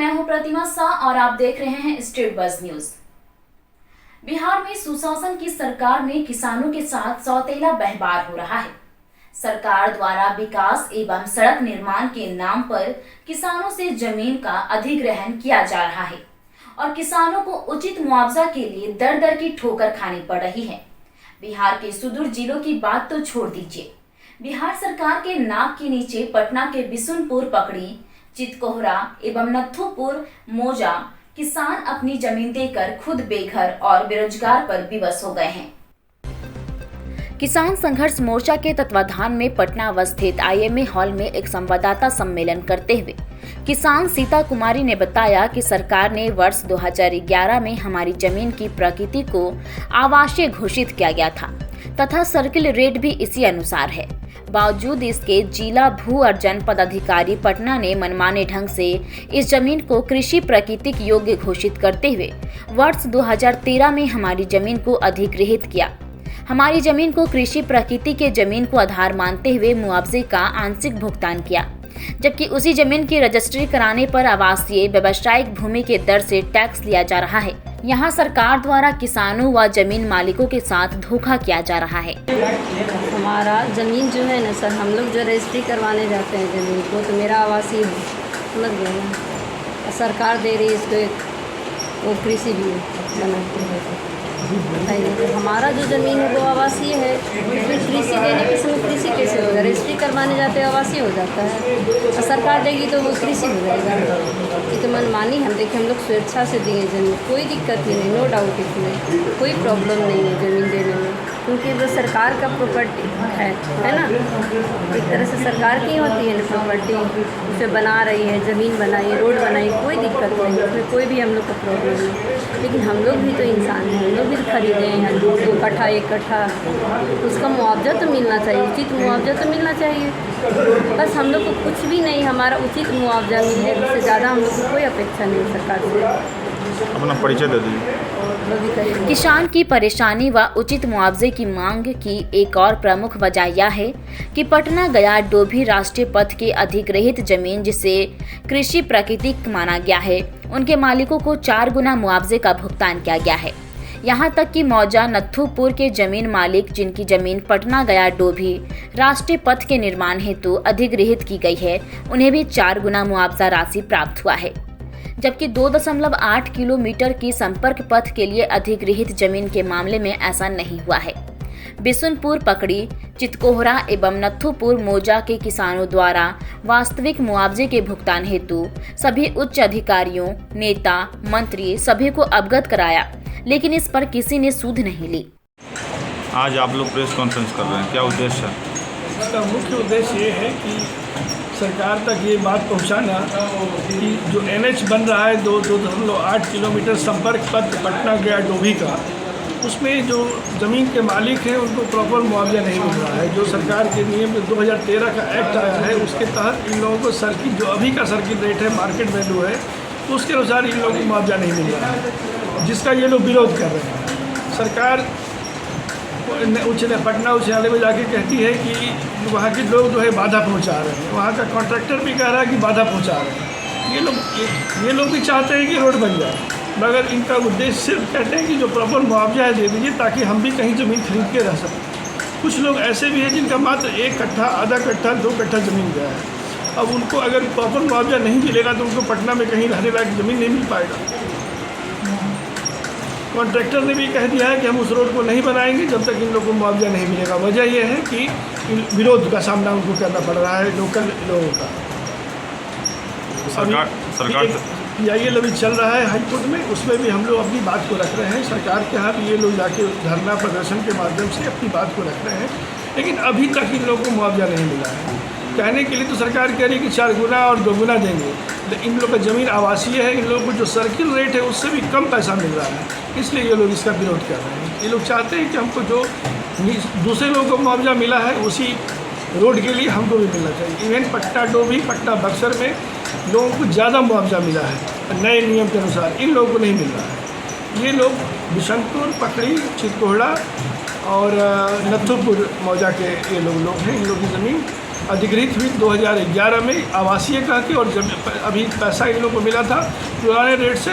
मैं हूं प्रतिमा शाह और आप देख रहे हैं स्टेट बज़ न्यूज। बिहार में सुशासन की सरकार में किसानों के साथ सौतेला व्यवहार हो रहा है। सरकार द्वारा विकास एवं सड़क निर्माण के नाम पर किसानों से जमीन का अधिग्रहण किया जा रहा है और किसानों को उचित मुआवजा के लिए दर दर की ठोकर खानी पड़ रही है। बिहार के सुदूर जिलों की बात तो छोड़ दीजिए, बिहार सरकार के नाक के नीचे पटना के बिशुनपुर पकड़ी, चितकोहरा एवं नथुपुर मौजा किसान अपनी जमीन देकर खुद बेघर और बेरोजगार पर विवश हो गए हैं। किसान संघर्ष मोर्चा के तत्वाधान में पटना अवस्थित IMA हॉल में एक संवाददाता सम्मेलन करते हुए किसान सीता कुमारी ने बताया कि सरकार ने वर्ष 2011 में हमारी जमीन की प्रकृति को आवासीय घोषित किया गया था तथा सर्किल रेट भी इसी अनुसार है। बावजूद इसके जिला भू अर्जन पदाधिकारी पटना ने मनमाने ढंग से इस जमीन को कृषि प्राकृतिक योग्य घोषित करते हुए वर्ष 2013 में हमारी जमीन को अधिग्रहित किया। हमारी जमीन को कृषि प्रकृति के जमीन को आधार मानते हुए मुआवजे का आंशिक भुगतान किया, जबकि उसी जमीन की रजिस्ट्री कराने पर आवासीय व्यावसायिक भूमि के दर से टैक्स लिया जा रहा है। यहाँ सरकार द्वारा किसानों व जमीन मालिकों के साथ धोखा किया जा रहा है। हमारा ज़मीन जो है ना सर, हम लोग जो रजिस्ट्री करवाने जाते हैं ज़मीन को, तो मेरा आवासीय है, समझ गए ना। सरकार दे रही है इसको एक वो कृषि भी बनाते हैं। हमारा जो ज़मीन है वो आवासीय है, फिर कृषि देने के समय कृषि कैसे होगा? रजिस्ट्री करवाने जाते हैं आवासीय हो जाता है, और सरकार देगी तो वो कृषि हो जाएगा। ये तो मनमानी हम देखिए, हम लोग स्वेच्छा से दिए ज़मीन, कोई दिक्कत ही नहीं, नो डाउट इसमें कोई प्रॉब्लम नहीं है ज़मीन देने में, क्योंकि वो सरकार का प्रॉपर्टी है ना। एक तरह से सरकार की होती है ना प्रॉपर्टी, उसे बना रही है, ज़मीन बनाई, रोड बनाई, कोई दिक्कत नहीं, उसमें कोई भी हम लोग का प्रॉब्लम नहीं। लेकिन हम लोग भी तो इंसान हैं, हम लोग भी खरीदे हैं 2 कट्ठा 1 कट्ठा, उसका मुआवजा तो मिलना चाहिए, उचित मुआवजा तो मिलना चाहिए। बस हम लोग को कुछ भी नहीं, हमारा उचित मुआवजा मिले, उससे ज़्यादा हम लोग को कोई अपेक्षा नहीं सरकार से। अपना परिचय दे दीजिए। किसान की परेशानी व उचित मुआवजे की मांग की एक और प्रमुख वजह यह है कि पटना गया डोभी राष्ट्रीय पथ के अधिग्रहित जमीन जिसे कृषि प्राकृतिक माना गया है, उनके मालिकों को 4 गुना मुआवजे का भुगतान किया गया है। यहाँ तक कि मौजा नथुपुर के जमीन मालिक, जिनकी जमीन पटना गया डोभी राष्ट्रीय पथ के निर्माण हेतु अधिग्रहित की गई है, उन्हें भी 4 गुना मुआवजा राशि प्राप्त हुआ है। जबकि 2.8 किलोमीटर की संपर्क पथ के लिए अधिग्रहित जमीन के मामले में ऐसा नहीं हुआ है। बिशुनपुर पकड़ी, चितकोहरा एवं नथुपुर मौजा के किसानों द्वारा वास्तविक मुआवजे के भुगतान हेतु सभी उच्च अधिकारियों, नेता, मंत्री सभी को अवगत कराया, लेकिन इस पर किसी ने सूद नहीं ली। आज आप लोग प्रेस कॉन्फ्रेंस कर रहे हैं, क्या उद्देश्य है? इसका मुख्य उद्देश्य ये है कि सरकार तक ये बात पहुंचाना कि जो NH बन रहा है 2.8 किलोमीटर संपर्क पथ पटना गया डोभी का, उसमें जो ज़मीन के मालिक हैं उनको प्रॉपर मुआवजा नहीं मिल रहा है। जो सरकार के नियम 2013 का एक्ट आया है, उसके तहत इन लोगों को सर्किल, जो अभी का सर्किल रेट है, मार्केट वैल्यू है, उसके अनुसार इन लोगों को मुआवजा नहीं मिल रहा है, जिसका ये लोग विरोध कर रहे हैं। सरकार पटना उच्च न्यायालय में जाके कहती है कि वहाँ के लोग जो है बाधा पहुँचा रहे हैं, वहाँ का कॉन्ट्रैक्टर भी कह रहा है कि बाधा पहुँचा रहे हैं। ये लोग भी चाहते हैं कि रोड बन जाए, मगर इनका उद्देश्य सिर्फ कहते हैं कि जो प्रॉपर मुआवजा है दे दीजिए ताकि हम भी कहीं ज़मीन खरीद के रह सकें। कुछ लोग ऐसे भी हैं जिनका मात्र 1 कट्ठा, आधा कट्ठा, 2 कट्ठा ज़मीन गया है। अब उनको अगर प्रॉपर मुआवजा नहीं मिलेगा तो उनको पटना में कहीं रहने लायक ज़मीन नहीं मिल पाएगा। कॉन्ट्रैक्टर ने भी कह दिया है कि हम उस रोड को नहीं बनाएंगे जब तक इन लोगों को मुआवजा नहीं मिलेगा। वजह यह है कि विरोध का सामना उनको करना पड़ रहा है लोकल लोगों का। सरकार PIL अभी चल रहा है हाई कोर्ट में, उसमें भी हम लोग अपनी बात को रख रहे हैं। सरकार के यहाँ भी ये लोग जाके धरना प्रदर्शन के माध्यम से अपनी बात को रख रहे हैं, लेकिन अभी तक इन लोगों को मुआवजा नहीं मिला है। कहने के लिए तो सरकार कह रही है कि 4 गुना और 2 गुना देंगे, लेकिन इन लोग का ज़मीन आवासीय है, इन लोगों को जो सर्किल रेट है उससे भी कम पैसा मिल रहा है, इसलिए ये लोग इसका विरोध कर रहे हैं। ये लोग चाहते हैं कि हमको जो दूसरे लोगों को मुआवजा मिला है उसी रोड के लिए हमको भी मिलना चाहिए। इवन पटना डोभी, पटना बक्सर में लोगों को ज़्यादा मुआवजा मिला है नए नियम के अनुसार, इन लोगों को नहीं मिल रहा है। ये लोग बिशुनपुर, पकड़ी, चितकोहरा और नथुपुर मौजा के ये लोग हैं। इन लोगों की ज़मीन अधिग्रहित हुई 2011 में आवासीय कह के, और जब अभी पैसा इन लोगों को मिला था पुराने रेट से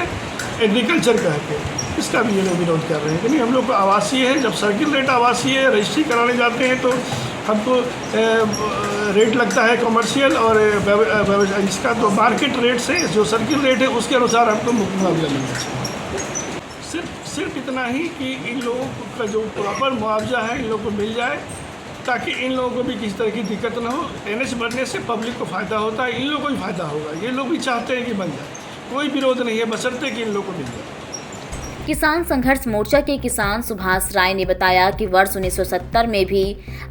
एग्रीकल्चर कह के, इसका भी ये लोग विरोध कर रहे हैं कि नहीं हम लोग को आवासीय है। जब सर्किल रेट आवासीय है, रजिस्ट्री कराने जाते हैं तो हमको रेट लगता है कमर्शियल और इसका तो मार्केट रेट से जो सर्किल रेट है उसके अनुसार हमको मुआवजा मिलना चाहिए। सिर्फ इतना ही कि इन लोगों का जो प्रॉपर मुआवजा है इन लोगों को मिल जाए, ताकि इन लोगों को भी किसी तरह की दिक्कत ना हो। NH बनने से पब्लिक को फ़ायदा होता है, इन लोगों को भी फ़ायदा होगा। ये लोग भी चाहते हैं कि बन जाए, कोई विरोध नहीं है, बशर्ते कि इन लोगों को मिल जाए। किसान संघर्ष मोर्चा के किसान सुभाष राय ने बताया कि वर्ष 1970 में भी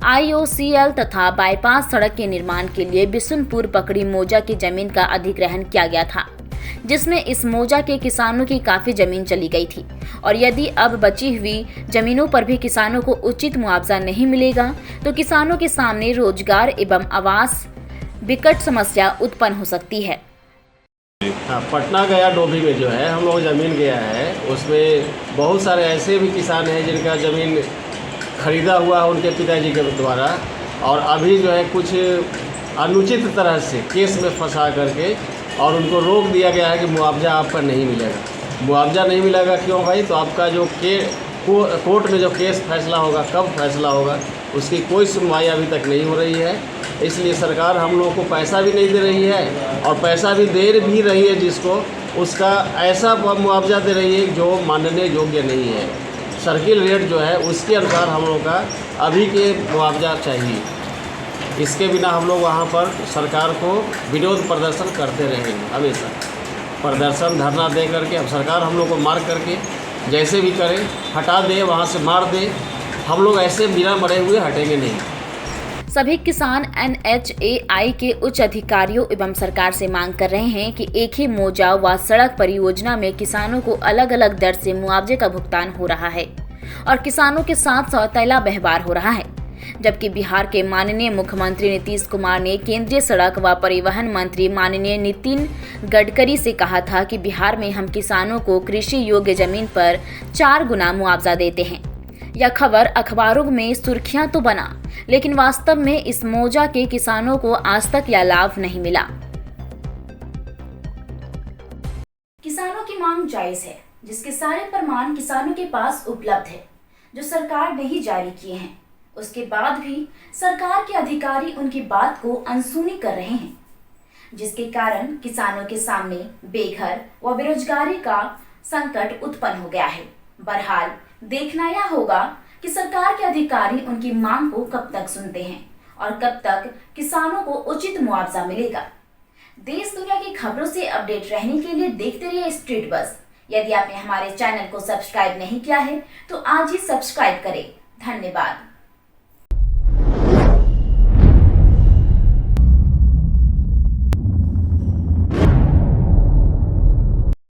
IOCL तथा बाईपास सड़क के निर्माण के लिए बिशुनपुर पकड़ी मौजा की जमीन का अधिग्रहण किया गया था, जिसमें इस मौजा के किसानों की काफी जमीन चली गई थी। और यदि अब बची हुई जमीनों पर भी किसानों को उचित मुआवजा नहीं मिलेगा तो किसानों के सामने रोजगार एवं आवास विकट समस्या उत्पन्न हो सकती है। हाँ, पटना गया डोभी में जो है हम लोग ज़मीन गया है, उसमें बहुत सारे ऐसे भी किसान हैं जिनका ज़मीन खरीदा हुआ है उनके पिताजी के द्वारा, और अभी जो है कुछ अनुचित तरह से केस में फंसा करके और उनको रोक दिया गया है कि मुआवजा आपका नहीं मिलेगा। मुआवजा नहीं मिलेगा क्यों भाई? तो आपका जो कोर्ट में जो केस फैसला होगा, कब फैसला होगा, उसकी कोई सुनवाई अभी तक नहीं हो रही है। इसलिए सरकार हम लोगों को पैसा भी नहीं दे रही है, और पैसा भी दे भी रही है जिसको, उसका ऐसा मुआवजा दे रही है जो मानने योग्य नहीं है। सर्किल रेट जो है उसके अनुसार हम लोग का अभी के मुआवजा चाहिए। इसके बिना हम लोग वहाँ पर सरकार को विरोध प्रदर्शन करते रहेंगे, हमेशा प्रदर्शन धरना दे करके। अब सरकार हम लोग को मार करके जैसे भी करे, हटा दे, वहाँ से मार दे, हम लोग ऐसे बिना मरे हुए हटेंगे नहीं। सभी किसान NHAI के उच्च अधिकारियों एवं सरकार से मांग कर रहे हैं कि एक ही मौजा व सड़क परियोजना में किसानों को अलग अलग दर से मुआवजे का भुगतान हो रहा है और किसानों के साथ सौतेला व्यवहार हो रहा है। जबकि बिहार के माननीय मुख्यमंत्री नीतीश कुमार ने केंद्रीय सड़क व परिवहन मंत्री माननीय नितिन गडकरी से कहा था कि बिहार में हम किसानों को कृषि योग्य जमीन पर 4 गुना मुआवजा देते हैं। यह खबर अखबारों में सुर्खियां तो बना, लेकिन वास्तव में इस मौजा के किसानों को आज तक यह लाभ नहीं मिला। किसानों की मांग जायज है, जिसके सारे प्रमाण किसानों के पास उपलब्ध है, जो सरकार ने ही जारी किए हैं। उसके बाद भी सरकार के अधिकारी उनकी बात को अनसुनी कर रहे हैं, जिसके कारण किसानों के सामने बेघर व बेरोजगारी का संकट उत्पन्न हो गया है। बहरहाल देखना यह होगा कि सरकार के अधिकारी उनकी मांग को कब तक सुनते हैं और कब तक किसानों को उचित मुआवजा मिलेगा। देश दुनिया की खबरों से अपडेट रहने के लिए देखते रहिए स्ट्रीट बस। यदि आपने हमारे चैनल को सब्सक्राइब नहीं किया है तो आज ही सब्सक्राइब करें। धन्यवाद।